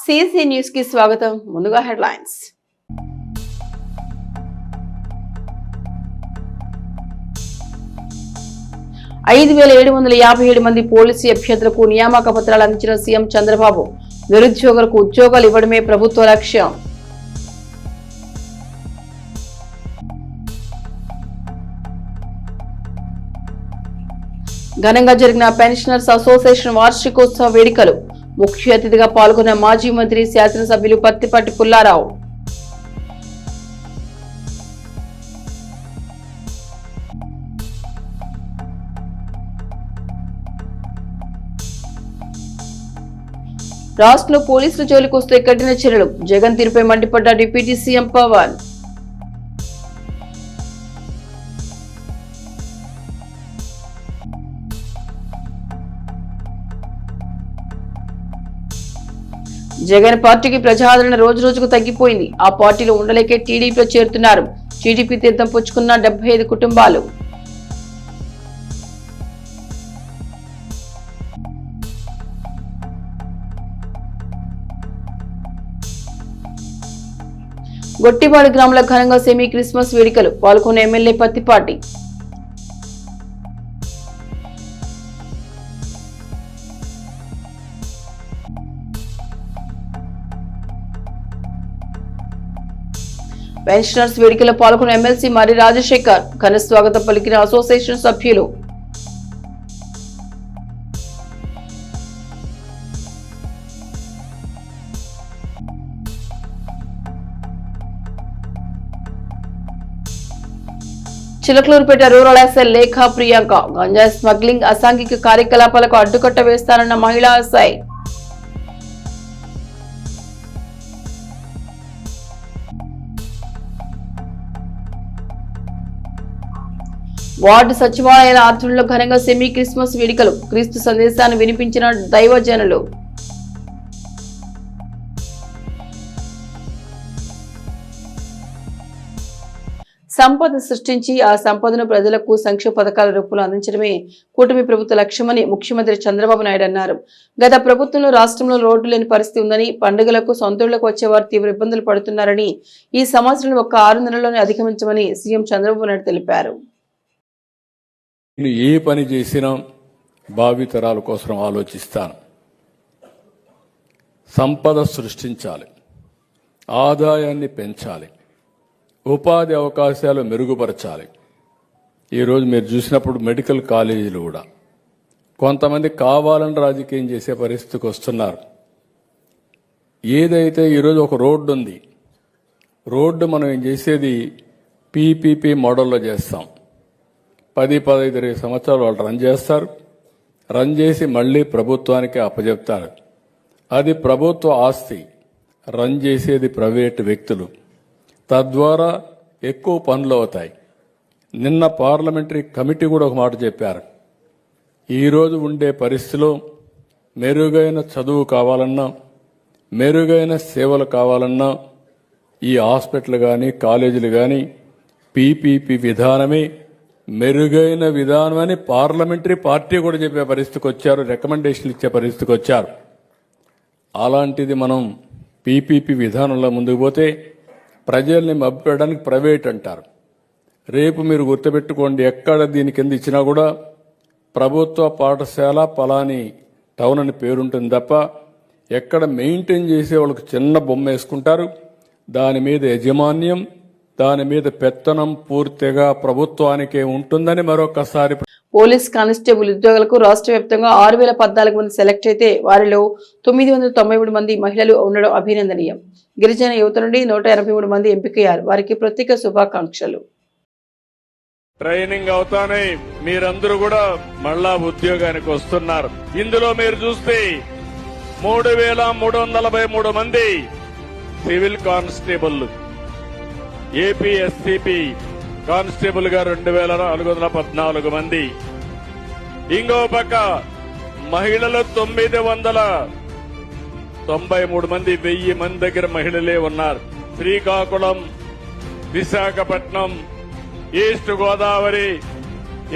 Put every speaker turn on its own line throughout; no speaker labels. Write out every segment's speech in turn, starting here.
CC news కి స్వాగతం. ముందుగా హెడ్లైన్స్. ఐదు 5,757 మంది పోలీసు అభ్యర్థులకు నియామక పత్రాలు అందించిన సీఎం చంద్రబాబు. నిరుద్యోగులకు ఉద్యోగాలు ఇవ్వడమే ప్రభుత్వ లక్ష్యం. ఘనంగా జరిగిన పెన్షనర్స్ అసోసియేషన్ వార్షికోత్సవ వేడుకలు. ముఖ్య అతిథిగా పాల్గొన్న మాజీ మంత్రి శాసనసభ్యులు పత్తిపాటి పుల్లారావు. రాష్ట్రంలో పోలీసుల జోలికి వస్తే కఠిన చర్యలు. జగన్ తీరుపై మండిపడ్డ డిప్యూటీ సీఎం పవన్. జగన్ పార్టీకి ప్రజాదరణ రోజు రోజుకు తగ్గిపోయింది. ఆ పార్టీలో ఉండలేకే టీడీపీలో చేరుతున్నారు. టీడీపీ తీర్థం పుచ్చుకున్న 75 కుటుంబాలు. గొట్టివాడి గ్రామంలో ఘనంగా సెమీ క్రిస్మస్ వేడుకలు. పాల్గొన్న ఎమ్మెల్యే పత్తిపాటి. పెన్షనర్స్ వేడుకలో పాల్గొన్న ఎమ్మెల్సీ మరి రాజశేఖర్. ఘన స్వాగతం పలికిన అసోసియేషన్ సభ్యులు. చిలకలూరుపేట రూరల్ ఎస్ఐ లేఖా ప్రియాంక. గంజాయి స్మగ్లింగ్, అసాంఘిక కార్యకలాపాలకు అడ్డుకట్ట వేస్తానన్న మహిళా ఎస్ఐ. వార్డు సచివాలయాల ఆధ్వర్యంలో ఘనంగా సెమీ క్రిస్మస్ వేడుకలు. క్రీస్తు సందేశాన్ని వినిపించిన దైవజనులు. సంపద సృష్టించి ఆ సంపదను ప్రజలకు సంక్షేమ పథకాల రూపంలో అందించడమే కూటమి ప్రభుత్వ లక్ష్యమని ముఖ్యమంత్రి చంద్రబాబు నాయుడు అన్నారు. గత ప్రభుత్వంలో రాష్ట్రంలో రోడ్డు లేని పరిస్థితి ఉందని, పండుగలకు సొంతూళ్లకు వచ్చేవారు తీవ్ర ఇబ్బందులు పడుతున్నారని, ఈ సమస్యలను ఒక్క 6 నెలల్లోనే అధిగమించమని సీఎం చంద్రబాబు నాయుడు తెలిపారు.
ఏ పని చేసినా భావితరాల కోసం ఆలోచిస్తాను. సంపద సృష్టించాలి, ఆదాయాన్ని పెంచాలి, ఉపాధి అవకాశాలు మెరుగుపరచాలి. ఈరోజు మీరు చూసినప్పుడు మెడికల్ కాలేజీలు కూడా కొంతమంది కావాలని రాజకీయం చేసే పరిస్థితికి వస్తున్నారు. ఏదైతే ఈరోజు ఒక రోడ్డు ఉంది, రోడ్డు మనం ఏం చేసేది పీపీపీ మోడల్లో చేస్తాం. 10-15 సంవత్సరాలు వాళ్ళు రన్ చేస్తారు. రన్ చేసి మళ్ళీ ప్రభుత్వానికి అప్పచెప్తారు. అది ప్రభుత్వ ఆస్తి. రన్ చేసేది ప్రైవేటు వ్యక్తులు. తద్వారా ఎక్కువ పనులు అవుతాయి. నిన్న పార్లమెంటరీ కమిటీ కూడా ఒక మాట చెప్పారు. ఈరోజు ఉండే పరిస్థితిలో మెరుగైన చదువు కావాలన్నా, మెరుగైన సేవలు కావాలన్నా ఈ హాస్పిటల్ కానీ కాలేజీలు కానీ పీపీపీ విధానమే మెరుగైన విధానం అని పార్లమెంటరీ పార్టీ కూడా చెప్పే పరిస్థితికి వచ్చారు. రికమెండేషన్లు ఇచ్చే పరిస్థితికి వచ్చారు. అలాంటిది మనం పీపీపీ విధానంలో ముందుకు పోతే ప్రజల్ని మభ్యపెట్టడానికి ప్రైవేట్ అంటారు. రేపు మీరు గుర్తుపెట్టుకోండి, ఎక్కడ దీని కింద ఇచ్చినా కూడా ప్రభుత్వ పాఠశాల పలాని టౌన్ అని పేరుంటుంది తప్ప ఎక్కడ మెయింటైన్ చేసే వాళ్ళకి చిన్న బొమ్మ వేసుకుంటారు. దాని మీద యజమాన్యం, దాని మీద పెత్తనం పూర్తిగా ప్రభుత్వానికే ఉంటుందని మరొకసారి.
పోలీస్ కానిస్టేబుల్ ఉద్యోగులకు రాష్ట్ర వ్యాప్తంగా 6,014 మంది సెలెక్ట్ అయితే వారిలో 993 మంది మహిళలు ఉండడం అభినందనీయం. గిరిజన యువత నుండి 183 మంది ఎంపికయ్యారు. వారికి ప్రత్యేక శుభాకాంక్షలు.
ట్రైనింగ్ అవుతానే మీరందరూ కూడా మళ్ళా ఉద్యోగానికి వస్తున్నారు. ఇందులో మీరు చూస్తే 3,343 మంది సివిల్ కానిస్టేబుల్, ఏపీఎస్సీపీ కానిస్టేబుల్ గా 2,414 మంది. ఇంకో పక్క మహిళలు 993 మంది, 1000 మంది దగ్గర మహిళలే ఉన్నారు. శ్రీకాకుళం, విశాఖపట్నం, ఈస్ట్ గోదావరి,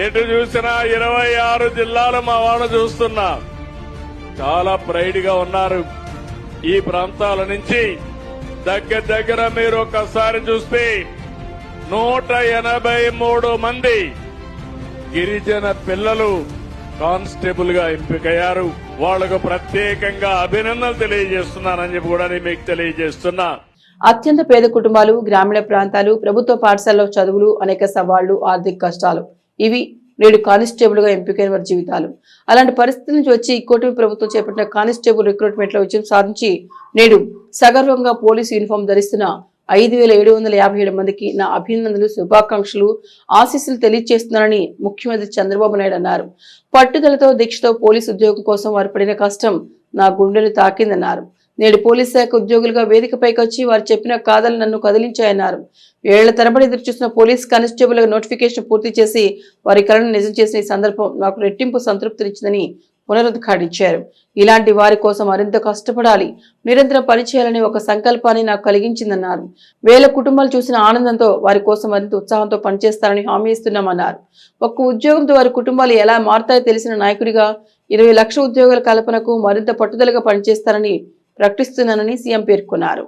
ఎటు చూసినా 26 జిల్లాలు మా వాళ్ళు చూస్తున్నా. చాలా ప్రైడ్ గా ఉన్నారు. ఈ ప్రాంతాల నుంచి దగ్గర మీరు ఒక్కసారి చూస్తే 183 మంది గిరిజన పిల్లలు కానిస్టేబుల్ గా ఎంపికయ్యారు. వాళ్లకు ప్రత్యేకంగా అభినందనలు తెలియజేస్తున్నానని చెప్పి కూడా నేను మీకు తెలియజేస్తున్నా.
అత్యంత పేద కుటుంబాలు, గ్రామీణ ప్రాంతాలు, ప్రభుత్వ పాఠశాలలో చదువులు, అనేక సవాళ్లు, ఆర్థిక కష్టాలు ఇవి నేడు కానిస్టేబుల్ గా ఎంపికైన వారి జీవితాలు. అలాంటి పరిస్థితుల నుంచి వచ్చి కూటమి ప్రభుత్వం చేపట్టిన కానిస్టేబుల్ రిక్రూట్మెంట్ లో విజయం సాధించి నేడు సగర్వంగా పోలీసు యూనిఫామ్ ధరిస్తున్న 5757 మందికి నా అభినందనలు, శుభాకాంక్షలు, ఆశీస్సులు తెలియజేస్తున్నానని ముఖ్యమంత్రి చంద్రబాబు నాయుడు అన్నారు. పట్టుదలతో, దీక్షతో పోలీసు ఉద్యోగం కోసం వారు పడిన కష్టం నా గుండెను తాకిందన్నారు. నేడు పోలీస్ శాఖ ఉద్యోగులుగా వేదికపైకి వచ్చి వారు చెప్పిన కాదలు నన్ను కదిలించాయన్నారు. ఏళ్ల తరబడి ఎదురుచూసిన పోలీస్ కానిస్టేబుల్ నోటిఫికేషన్ పూర్తి చేసి వారి కళను నిజం చేసిన ఈ సందర్భం నాకు రెట్టింపు సంతృప్తినిచ్చిందని పునరుద్ఘాటించారు. ఇలాంటి వారి కోసం మరింత కష్టపడాలి, నిరంతరం పనిచేయాలనే ఒక సంకల్పాన్ని నాకు కలిగించిందన్నారు. వేల కుటుంబాలు చూసిన ఆనందంతో వారి కోసం మరింత ఉత్సాహంతో పనిచేస్తారని హామీ ఇస్తున్నామన్నారు. ఒక్క ఉద్యోగంతో వారి కుటుంబాలు ఎలా మారుతాయో తెలిసిన నాయకుడిగా 20 లక్షల ఉద్యోగాల కల్పనకు మరింత పట్టుదలగా పనిచేస్తారని ప్రకటిస్తున్నానని సీఎం పేర్కొన్నారు.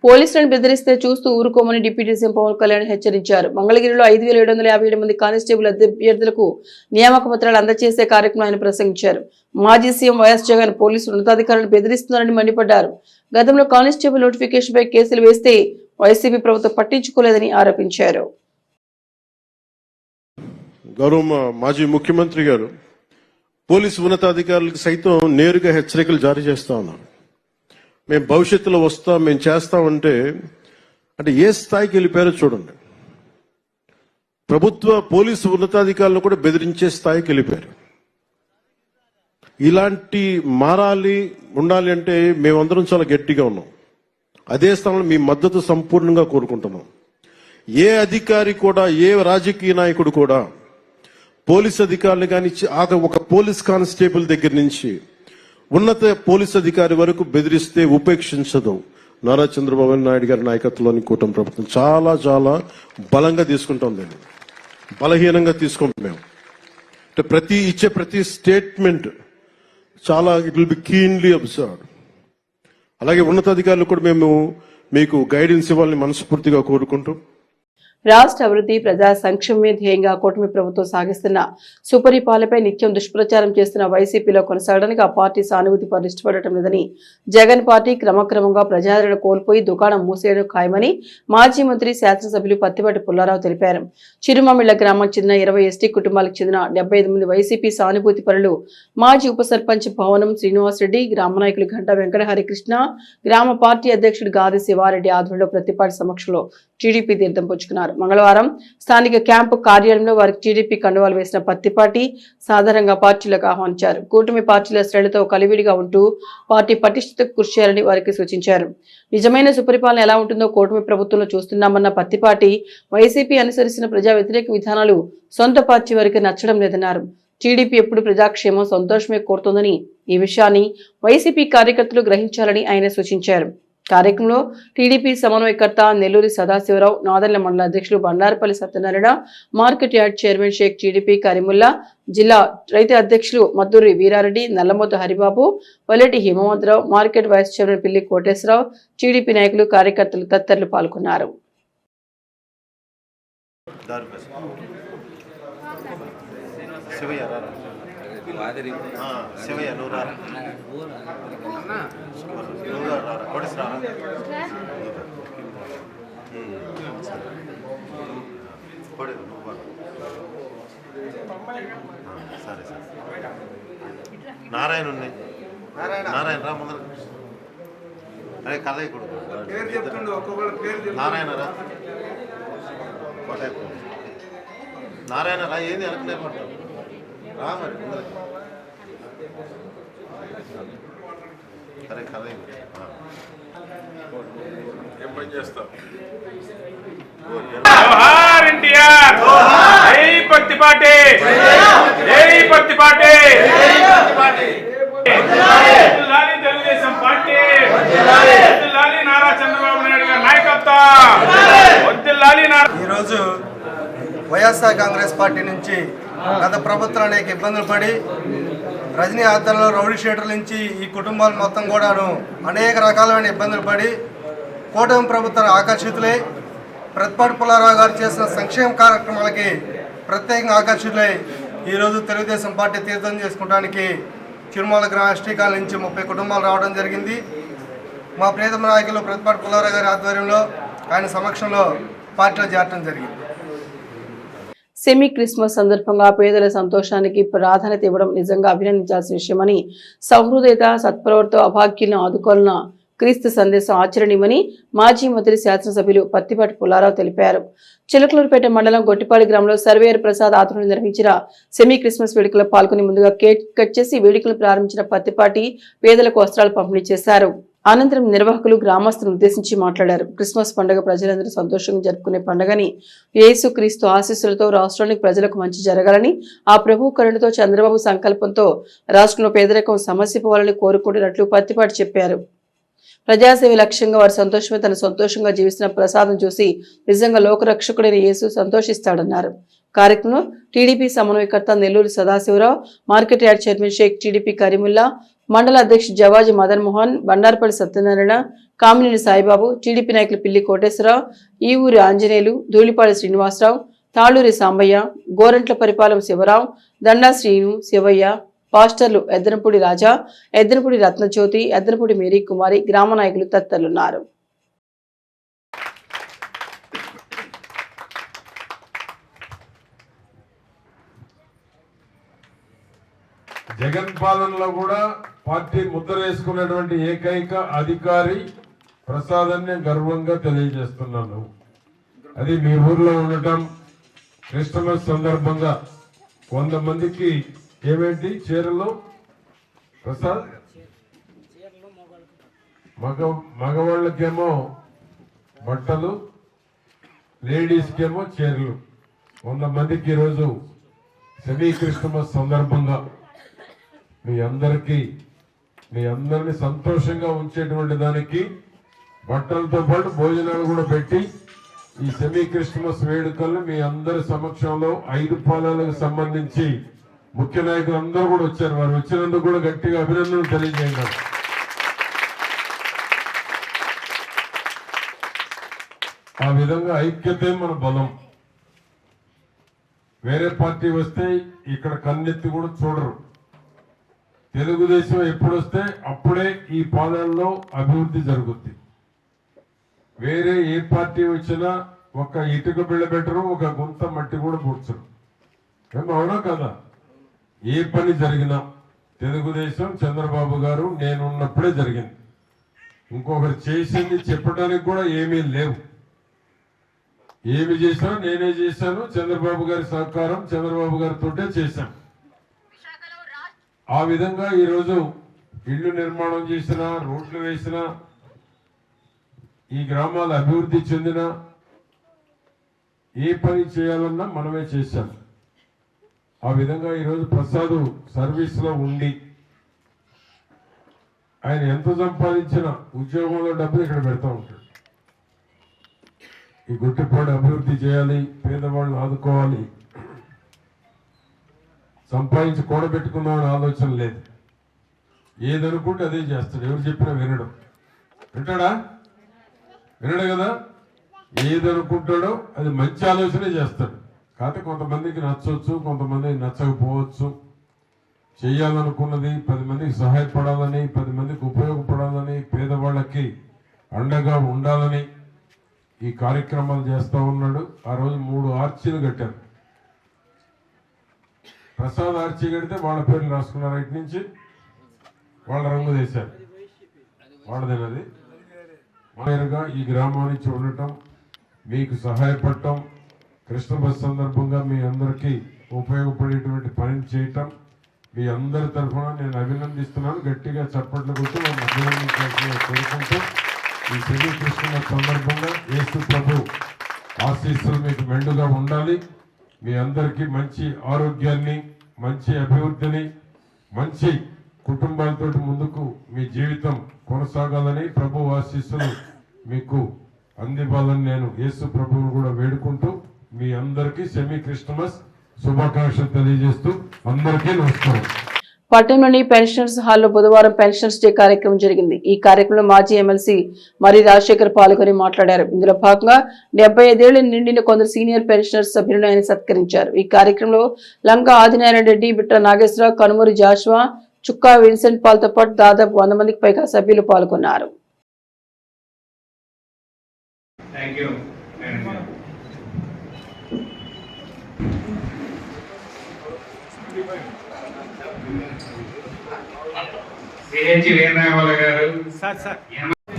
పోలీసులను బెదిరిస్తే చూస్తూ ఊరుకోమని డిప్యూటీ సీఎం పవన్ కళ్యాణ్ హెచ్చరించారు. మంగళగిరిలో 5757 మంది కానిస్టేబుల్ అభ్యర్థులకు నియామక పత్రాలు అందజేసే కార్యక్రమం ఆయన ప్రసంగించారు. మాజీ సీఎం వైఎస్ జగన్ పోలీసు ఉన్నతాధికారులను బెదిరిస్తున్నారని మండిపడ్డారు. గతంలో కానిస్టేబుల్ నోటిఫికేషన్ పై కేసులు వేస్తే వైసీపీ ప్రభుత్వం పట్టించుకోలేదని ఆరోపించారు.
గౌరవ మాజీ ముఖ్యమంత్రి గారు పోలీసు ఉన్నతాధికారులకు సైతం నేరుగా హెచ్చరికలు జారీ చేస్తా ఉన్నారు. మేము భవిష్యత్తులో వస్తాం, మేము చేస్తామంటే అంటే ఏ స్థాయికి వెళ్ళిపోయారో చూడండి. ప్రభుత్వ పోలీసు ఉన్నతాధికారులను కూడా బెదిరించే స్థాయికి వెళ్ళిపోయారు. ఇలాంటి మారాలి ఉండాలి అంటే మేమందరం చాలా గట్టిగా ఉన్నాం. అదే స్థానంలో మీ మద్దతు సంపూర్ణంగా కోరుకుంటున్నాం. ఏ అధికారి కూడా, ఏ రాజకీయ నాయకుడు కూడా పోలీస్ అధికారులు కానీ ఒక పోలీస్ కానిస్టేబుల్ దగ్గర నుంచి ఉన్నత పోలీస్ అధికారి వరకు బెదిరిస్తే ఉపేక్షించదు. నారా చంద్రబాబు నాయుడు గారి నాయకత్వంలోని కూటమి ప్రభుత్వం చాలా చాలా బలంగా తీసుకుంటాం. దీన్ని బలహీనంగా తీసుకుంటాం మేము. అంటే ఇచ్చే ప్రతి స్టేట్మెంట్ చాలా it will be keenly observed. అలాగే ఉన్నతాధికారులు కూడా మేము మీకు గైడెన్స్ ఇవ్వాలని మనస్ఫూర్తిగా కోరుకుంటూ
రాష్ట్ర అభివృద్ధి, ప్రజా సంక్షేమమే ధ్యేయంగా కూటమి ప్రభుత్వం సాగిస్తున్న సుపరిపాలనపై నిత్యం దుష్ప్రచారం చేస్తున్న వైసీపీలో కొనసాగడానికి ఆ పార్టీ సానుభూతి ఇష్టపడటం లేదని, జగన్ పార్టీ క్రమక్రమంగా ప్రజాదరణ కోల్పోయి దుకాణం మూసేయడం ఖాయమని మాజీ మంత్రి, శాసనసభ్యులు పత్తిపాటి పుల్లారావు తెలిపారు. చిరుమామిళ్ల గ్రామం చెందిన 20 ఎస్టీ కుటుంబాలకు చెందిన 75 మంది వైసీపీ సానుభూతి పరులు మాజీ ఉప సర్పంచ్ భవనం శ్రీనివాసరెడ్డి, గ్రామ నాయకులు గంటా వెంకట హరికృష్ణ, గ్రామ పార్టీ అధ్యక్షుడు గాది శివారెడ్డి ఆధ్వర్యంలో ప్రతిపాటి సమక్షంలో టీడీపీ తీర్థం పుచ్చుకున్నారు. మంగళవారం స్థానిక క్యాంపు కార్యాలయంలో వారికి టీడీపీ కండువాలు వేసిన పత్తిపాటి సాధారణంగా పార్టీలకు ఆహ్వానించారు. కూటమి పార్టీల శ్రేణులతో కలివిడిగా ఉంటూ పార్టీ పటిష్టతకు కృషి చేయాలని వారికి సూచించారు. నిజమైన సుపరిపాలన ఎలా ఉంటుందో కూటమి ప్రభుత్వంలో చూస్తున్నామన్న పత్తిపాటి, వైసీపీ అనుసరిస్తున్న ప్రజా వ్యతిరేక విధానాలు సొంత పార్టీ వారికి నచ్చడం లేదన్నారు. టీడీపీ ఎప్పుడు ప్రజాక్షేమం, సంతోషమే కోరుతోందని, ఈ విషయాన్ని వైసీపీ కార్యకర్తలు గ్రహించాలని ఆయన సూచించారు. కార్యక్రమంలో టీడీపీ సమన్వయకర్త నెల్లూరి సదాశివరావు, నాదెళ్ల మండల అధ్యక్షులు Bandarapalli Satyanarayana, market yard chairman Sheikh TDP Karimulla, జిల్లా రైతు అధ్యక్షులు Madduri Veerareddy, Nallamothu Haribabu, Valleti Himavantharao, market vice chairman Pilli Koteswararao, TDP నాయకులు, కార్యకర్తలు తదితరులు పాల్గొన్నారు.
నారాయణ నారాయణ రా ముందర. అరే కథ నారాయణ రా, నారాయణ రా, ఏంది అనుకునే పడతావు రా మరి ముందర. అరే కథ ఏం పని చేస్తావు?
పత్తిపాటి పత్తిపాటి తెలుగుదేశం పార్టీ, నారా చంద్రబాబు నాయుడు గారి నాయకత్వం. ఈరోజు
వైఎస్ఆర్ కాంగ్రెస్ పార్టీ నుంచి గత ప్రభుత్వం అనేక ఇబ్బందులు పడి రజనీ ఆధ్వర్యంలో రౌడీ షీటర్ల నుంచి ఈ కుటుంబాలు మొత్తం కూడాను అనేక రకాలైన ఇబ్బందులు పడి కూటమి ప్రభుత్వం ఆకర్షితులై ప్రతిపాటి పుల్లారావు గారు చేసిన సంక్షేమ కార్యక్రమాలకి ప్రత్యేకంగా ఆకర్షితులై ఈరోజు తెలుగుదేశం పార్టీ తీర్థం చేసుకోవడానికి చిరుమల గ్రామ ఎస్టీ కాలనీ నుంచి 30 కుటుంబాలు రావడం జరిగింది. మా ప్రియతమ నాయకులు ప్రతిపాటి పుల్లారావు గారి ఆధ్వర్యంలో ఆయన సమక్షంలో పార్టీలో చేరడం జరిగింది.
సెమీ క్రిస్మస్ సందర్భంగా పేదల సంతోషానికి ప్రాధాన్యత ఇవ్వడం నిజంగా అభినందించాల్సిన విషయమని సహృదయత సత్ప్రవర్తో అభాగ్యులను ఆదుకోవాలన్న క్రీస్తు సందేశం ఆచరణీయమని మాజీ మంత్రి శాసనసభ్యులు పత్తిపాటి పుల్లారావు తెలిపారు. చిలకలూరుపేట మండలం గొట్టిపాడి గ్రామంలో సర్వేయర్ ప్రసాద్ ఆధ్వర్యంలో నిర్వహించిన సెమీ క్రిస్మస్ వేడుకల్లో పాల్గొని ముందుగా కేక్ కట్ చేసి వేడుకలు ప్రారంభించిన పత్తిపాటి పేదలకు వస్త్రాలు పంపిణీ చేశారు. అనంతరం నిర్వాహకులు గ్రామస్తులను ఉద్దేశించి మాట్లాడారు. క్రిస్మస్ పండుగ ప్రజలందరూ సంతోషంగా జరుపుకునే పండుగని యేసు క్రీస్తు ఆశీస్సులతో రాష్ట్రానికి ప్రజలకు మంచి జరగాలని ఆ ప్రభు కరుణతో చంద్రబాబు సంకల్పంతో రాష్ట్రంలో పేదరికం సమస్య పోవాలని కోరుకుంటున్నట్లు పత్తిపాటి చెప్పారు. ప్రజాసేవ లక్ష్యంగా వారు సంతోషమే తన సంతోషంగా జీవిస్తున్న ప్రసాదం చూసి నిజంగా లోకరక్షకుడైన యేసు సంతోషిస్తాడన్నారు. కార్యక్రమంలో టీడీపీ సమన్వయకర్త Nellore Sadasivarao, market yard chairman Sheikh TDP Karimulla, మండల అధ్యక్షుడు జవాజీ మదన్ మోహన్, బండార్పల్లి సత్యనారాయణ, కామినేని సాయిబాబు, టీడీపీ నాయకులు పిల్లి కోటేశ్వరరావు, ఈ ఊరి ఆంజనేయులు, ధూళిపాడి శ్రీనివాసరావు, తాళూరి సాంబయ్య, గోరంట్ల పరిపాలెం శివరావు, దండా శ్రీను, శివయ్య, పాస్టర్లు ఎద్దనపూడి రాజా, ఎద్దనపూడి రత్నజ్యోతి, ఎద్దనపూడి మేరీ కుమారి, గ్రామ నాయకులు తదితరులున్నారు.
జగన్ పాలనలో కూడా పార్టీ ముద్ర వేసుకున్నటువంటి ఏకైక అధికారి ప్రసాదాన్ని గర్వంగా తెలియజేస్తున్నాను. అది మీ ఊర్లో ఉండటం, క్రిస్మస్ సందర్భంగా 100 మందికి ఏమేంటి చీరలు ప్రసాద్, మగవాళ్ళకేమో బట్టలు, లేడీస్కేమో చీరలు, 100 మందికి ఈరోజు సెమీ క్రిస్మస్ సందర్భంగా మీ అందరినీ సంతోషంగా ఉంచేటువంటి దానికి బట్టలతో పాటు భోజనాలు కూడా పెట్టి ఈ సెమీ క్రిస్మస్ వేడుకలు మీ అందరి సమక్షంలో 5 పాలాలకు సంబంధించి ముఖ్య నాయకులు అందరూ కూడా వచ్చారు. వారు వచ్చినందుకు కూడా గట్టిగా అభినందనలు తెలియజేయండి. ఆ విధంగా ఐక్యతే మన బలం. వేరే పార్టీ వస్తే ఇక్కడ కన్నెత్తి కూడా చూడరు. తెలుగుదేశం ఎప్పుడు వస్తే అప్పుడే ఈ పాలనలో అభివృద్ధి జరుగుద్ది. వేరే ఏ పార్టీ వచ్చినా ఒక ఇటుక బిళ్ళ పెట్టరు, ఒక గుంత మట్టి కూడా పూడ్చరు. అవునా కదా? ఏ పని జరిగినా తెలుగుదేశం చంద్రబాబు గారు నేనున్నప్పుడే జరిగింది. ఇంకొకరు చేసింది చెప్పడానికి కూడా ఏమీ లేవు. ఏమి చేసినా నేనే చేశాను, చంద్రబాబు గారి సహకారం చంద్రబాబు గారితోటే చేశాం. ఆ విధంగా ఈరోజు ఇళ్లు నిర్మాణం చేసిన, రోడ్లు వేసిన, ఈ గ్రామాల అభివృద్ధి చెందిన ఏ పని చేయాలన్నా మనమే చేశాం. ఆ విధంగా ఈరోజు ప్రసాద్ సర్వీస్ లో ఉండి ఆయన ఎంత సంపాదించిన ఉద్యోగంలో డబ్బులు ఇక్కడ పెడతా ఉంటాడు. ఈ గుట్టిపాడు అభివృద్ధి చేయాలి, పేదవాళ్ళని ఆదుకోవాలి, సంపాదించి కూడబెట్టుకుందామని ఆలోచన లేదు. ఏదనుకుంటే అదే చేస్తాడు. ఎవరు చెప్పినా వినడు. వింటాడా? వినడు కదా. ఏదనుకుంటాడో అది మంచి ఆలోచనే చేస్తాడు. కాకపోతే కొంతమందికి నచ్చవచ్చు, కొంతమందికి నచ్చకపోవచ్చు. చేయాలనుకున్నది 10 మందికి సహాయపడాలని, 10 మందికి ఉపయోగపడాలని, పేదవాళ్ళకి అండగా ఉండాలని ఈ కార్యక్రమాలు చేస్తూ ఉన్నాడు. ఆ రోజు 3 ఆర్చీలు కట్టారు. ప్రసాద్ ఆర్చీ కడితే వాళ్ళ పేర్లు రాసుకున్నారు. ఇటు నుంచి వాళ్ళ రంగు వేశారు. వాళ్ళదేనది. మాయరుగా ఈ గ్రామానికి ఉండటం, మీకు సహాయపడటం, క్రిస్మస్ సందర్భంగా మీ అందరికీ ఉపయోగపడేటువంటి పని చేయటం మీ అందరి తరఫున నేను అభినందిస్తున్నాను. గట్టిగా చప్పట్లు కొట్టి మనం అభినందించాల్సిందిగా కోరుకుంటూ ఈ సెమీ క్రిస్మస్ సందర్భంగా యేసు ప్రభు ఆశీస్సులు మీకు మెండుగా ఉండాలి. మీ అందరికీ మంచి ఆరోగ్యాన్ని, మంచి అభివృద్ధిని, మంచి కుటుంబాలతో ముందుకు మీ జీవితం కొనసాగాలని, ప్రభు ఆశీస్సులు మీకు అందివ్వాలని నేను యేసు ప్రభువును కూడా వేడుకుంటూ మీ అందరికీ సెమీ క్రిస్మస్ శుభాకాంక్షలు తెలియజేస్తూ అందరికీ నమస్కారం.
పట్టణంలోని పెన్షనర్స్ హాల్లో బుధవారం పెన్షనర్స్ డే కార్యక్రమం జరిగింది. ఈ కార్యక్రమంలో మాజీ ఎమ్మెల్సీ మరి రాజశేఖర్ పాల్గొని మాట్లాడారు. ఇందులో భాగంగా 75 ఏళ్లు నిండిన కొందరు సీనియర్ పెన్షనర్స్ సభ్యులను ఆయన సత్కరించారు. ఈ కార్యక్రమంలో లంకా ఆదినారాయణ రెడ్డి, బిట్ట నాగేశ్వరరావు, కనుమూరి జాషువా, చుక్కా విన్సెంట్ పాల్తో పాటు దాదాపు 100 మందికి పైగా సభ్యులు పాల్గొన్నారు.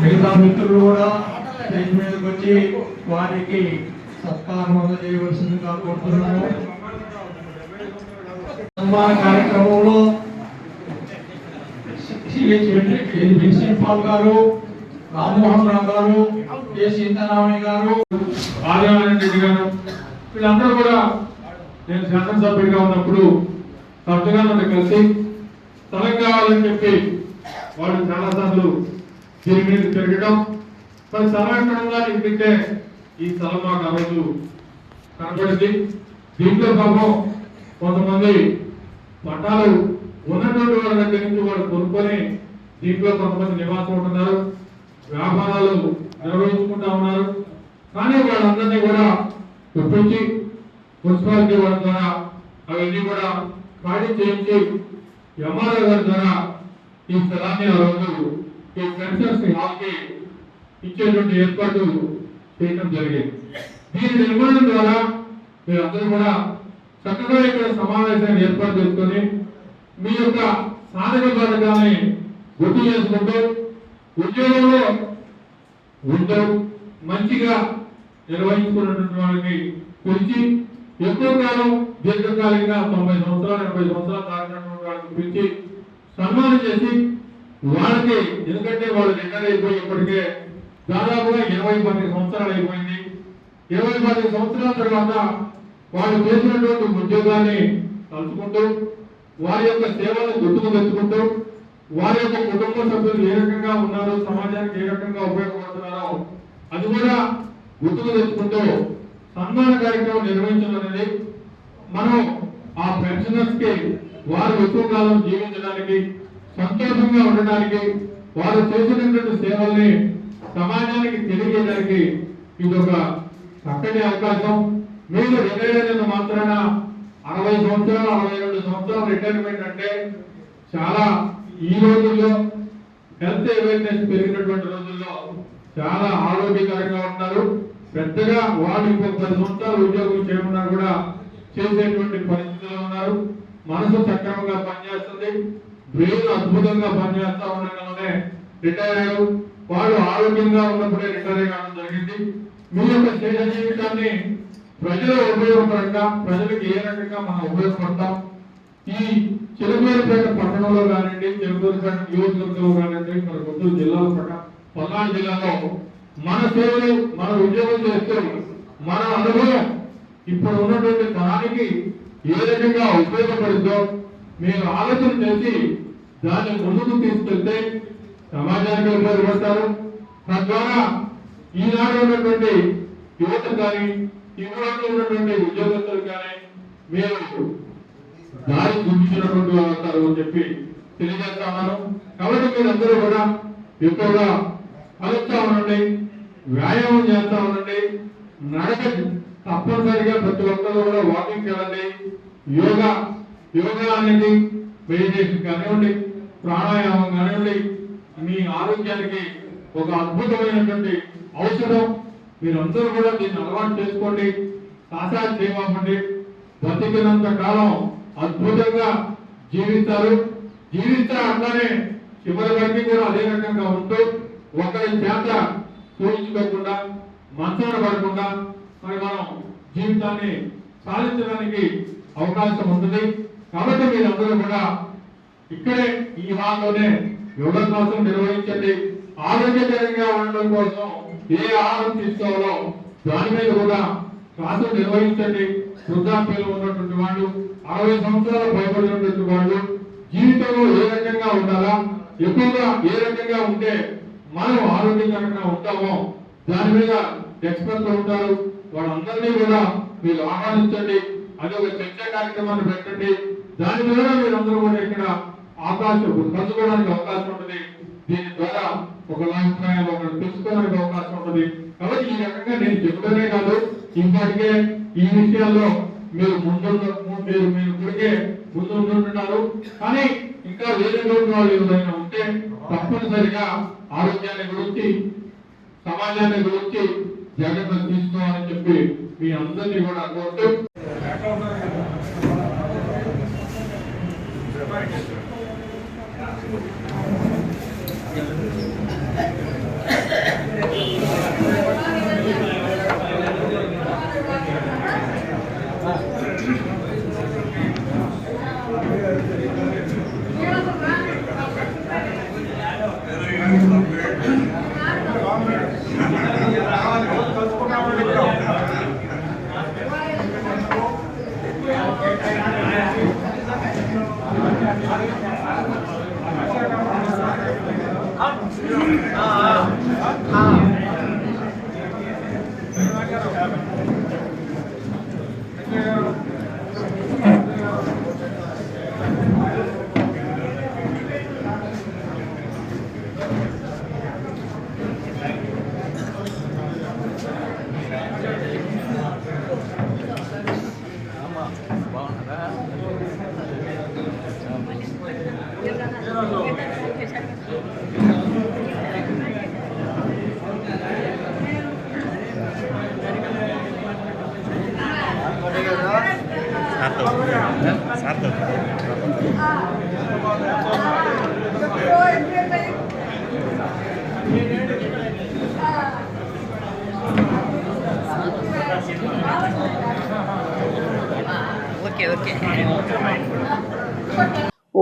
మిగతా మిత్రులు కూడా స్టేజ్ మీదకి వచ్చి వారికి సత్కారం చేయవలసిందిగా కోరుతున్నాము. సన్మాన కార్యక్రమంలో విన్సెంట్ పాల్ గారు, రామ్మోహన్ రావు గారు, కె సీతారామయ్య గారు, ఆదినారాయణ రెడ్డి గారు, వీళ్ళందరూ కూడా నేను శాసనసభ్యుడిగా ఉన్నప్పుడు తరచుగా నన్ను కలిసి స్థలం కావాలని చెప్పి వాళ్ళు చాలా సార్లు దీని మీద తిరగడం, మరి సరళంగా ఇంటికే ఈ స్థలం మాకు ఆ రోజు కనబడింది. దీంట్లో పాపం కొంతమంది పట్టాలు ఉన్నటువంటి వాళ్ళ దగ్గర నుంచి వాళ్ళు కొనుక్కొని దీంట్లో కొంతమంది నివాసం ఉంటున్నారు, వ్యాపారాలు నిర్వహించుకుంటా ఉన్నారు. కానీ వాళ్ళందరినీ కూడా ఒప్పించి మున్సిపాలిటీ వాళ్ళ ద్వారా అవన్నీ కూడా ఖాళీ చేయించి ఎంఆర్ఓ గారి ద్వారా ఈ స్థలాన్ని ఆ రోజు ఈ పెన్షనర్స్ హాల్కి ఇచ్చేటువంటి ఏర్పాటు చేయడం జరిగింది. దీని నిర్మాణం ద్వారా మీరందరూ కూడా చక్కగా ఇక్కడ సమావేశాన్ని ఏర్పాటు చేసుకొని మీ యొక్క సాధక బాధకాన్ని గుర్తు చేసుకుంటూ ఉద్యోగంలో ఉంటూ మంచిగా నిర్వహించుకున్నటువంటి వాళ్ళకి పిలిచి ఎక్కువ కాలం దీర్ఘకాలికంగా 90 సంవత్సరాలు 80 సంవత్సరాలు దాటినటువంటి వాళ్ళకి పిలిచి సన్మానం చేసి వాళ్ళకి, ఎందుకంటే వాళ్ళు రిటైర్ అయిపోయి ఇప్పటికే దాదాపుగా 20 సంవత్సరాలు అయిపోయింది. 20 సంవత్సరాల తర్వాత వాళ్ళు చేసినటువంటి ఉద్యోగాన్ని తలుచుకుంటూ వారి యొక్క సేవలను గుర్తుకు తెచ్చుకుంటూ వారి యొక్క కుటుంబ సభ్యులు ఏ రకంగా ఉన్నారు, సమాజానికి ఏ రకంగా ఉపయోగపడుతున్నారో అది కూడా గుర్తుకు తెచ్చుకుంటూ సన్మాన కార్యక్రమం నిర్వహించడం అనేది మనం ఆ పెన్షనర్స్ కి వారు ఎక్కువ కాలం జీవించడానికి, సంతోషంగా ఉండడానికి, వారు చేసినటువంటి సేవల్ని సమాజానికి తెలియజేయడానికి ఇది ఒక చక్కటి అవకాశం. మీరు రిటైర్ అయిన మాత్రాన 60 సంవత్సరాలు 62 సంవత్సరాలు రిటైర్మెంట్ అంటే చాలా ఈ రోజుల్లో హెల్త్ అవేర్నెస్ పెరిగినటువంటి రోజుల్లో చాలా ఆరోగ్యకరంగా ఉంటారు. పెద్దగా వాళ్ళు ఇంకొక 10 సంవత్సరాలు ఉద్యోగం చేయకుండా కూడా చేసేటువంటి పరిస్థితుల్లో ఉన్నారు. మనసు సక్రమంగా పనిచేస్తుంది, బ్రెయిన్ అద్భుతంగా పనిచేస్తా ఉండగానే రిటైర్ అయ్యారు. వాళ్ళు ఆరోగ్యంగా ఉన్నప్పుడే రిటైర్ కావడం జరిగింది. మీ యొక్క శేష జీవితాన్ని ప్రజల ఉపయోగపరంగా, ప్రజలకు ఏ రకంగా మనం ఉపయోగపడతాం, ఈ చిలకూరుపేట పట్టణంలో కానివ్వండి, చిలకూరుపేట నియోజకవర్గంలో కానివ్వండి, మన గుంటూరు జిల్లాలో పల్నాడు జిల్లాలో మన సేవలు, మన ఉద్యోగం చేస్తూ మన అనుభవం ఇప్పుడు ఉన్నటువంటి తరానికి ఏ రకంగా ఉపయోగపడుతుందో మీరు ఆలోచన చేసి దాన్ని ముందుకు తీసుకెళ్తే సమాజానికి ఉపయోగపడతారు. తద్వారా ఈనాడు ఉన్నటువంటి యువత కానీ, ఈనాడు ఉన్నటువంటి ఉద్యోగస్తులు కానీ మీరు దారి చూపించినటువంటి అవుతారు అని చెప్పి తెలియజేస్తా ఉన్నాను. కాబట్టి మీరందరూ కూడా ఎక్కువగా కలుస్తా ఉండండి, వ్యాయామం చేస్తా ఉండండి, నడక తప్పనిసరిగా ప్రతి ఒక్కరు కూడా వాకింగ్ చేయండి. యోగా అనేది మెడిటేషన్ కానివ్వండి, ప్రాణాయామం కానివ్వండి, మీ ఆరోగ్యానికి ఒక అద్భుతమైనటువంటి ఔషధం. మీరందరూ కూడా దీన్ని అలవాటు చేసుకోండి, సాసాలు చేయమండి. బతికినంత కాలం అద్భుతంగా జీవిస్తారు. అట్లానే చివరి వరకు కూడా అదే రకంగా ఉంటూ ఒకరి చేత చూపించుకోకుండా, మంచాన పడకుండా మరి మనం జీవితాన్ని సాధించడానికి అవకాశం ఉంటుంది. కాబట్టి మీరందరూ కూడా ఇక్కడే ఈ హాల్లోనే యోగాసనం నిర్వహించండి. ఆరోగ్యకరంగా ఉండడం కోసం ఏ ఆహారం తీసుకోవాలో దాని మీద కూడా క్లాసులు నిర్వహించండి. వృద్ధాప్యంలో ఉన్నటువంటి వాళ్ళు, 60 సంవత్సరాల పైబడినటువంటి వాళ్ళు జీవితంలో ఏ రకంగా ఉండాలా, ఎక్కువగా ఏ రకంగా ఉంటే మనం ఆరోగ్యకరంగా ఉంటామో దాని మీద ఎక్స్పర్ట్లు ఉంటారు. వాళ్ళందరినీ కూడా మీరు ఆహ్వానించండి. అది ఒక చర్చా కార్యక్రమాన్ని పెట్టండి. దాని ద్వారా మీరందరూ కూడా ఇక్కడ పంచుకోవడానికి అవకాశం ఉంటుంది. దీని ద్వారా ఒక అభిప్రాయాలు ఒకరు తెలుసుకోవడానికి అవకాశం ఉంటుంది. కాబట్టి ఈ రకంగా నేను చెప్పడమే కాదు, ఇప్పటికే ఈ విషయాల్లో మీరు ఇప్పటికే ముందుంటున్నారు. కానీ ఇంకా వేరే వాళ్ళు ఏదైనా ఉంటే తప్పనిసరిగా ఆరోగ్యాన్ని గురించి, సమాజాన్ని గురించి జాగ్రత్తలు తీసుకోవాలని చెప్పి మీ అందరినీ కూడా కోరుతూ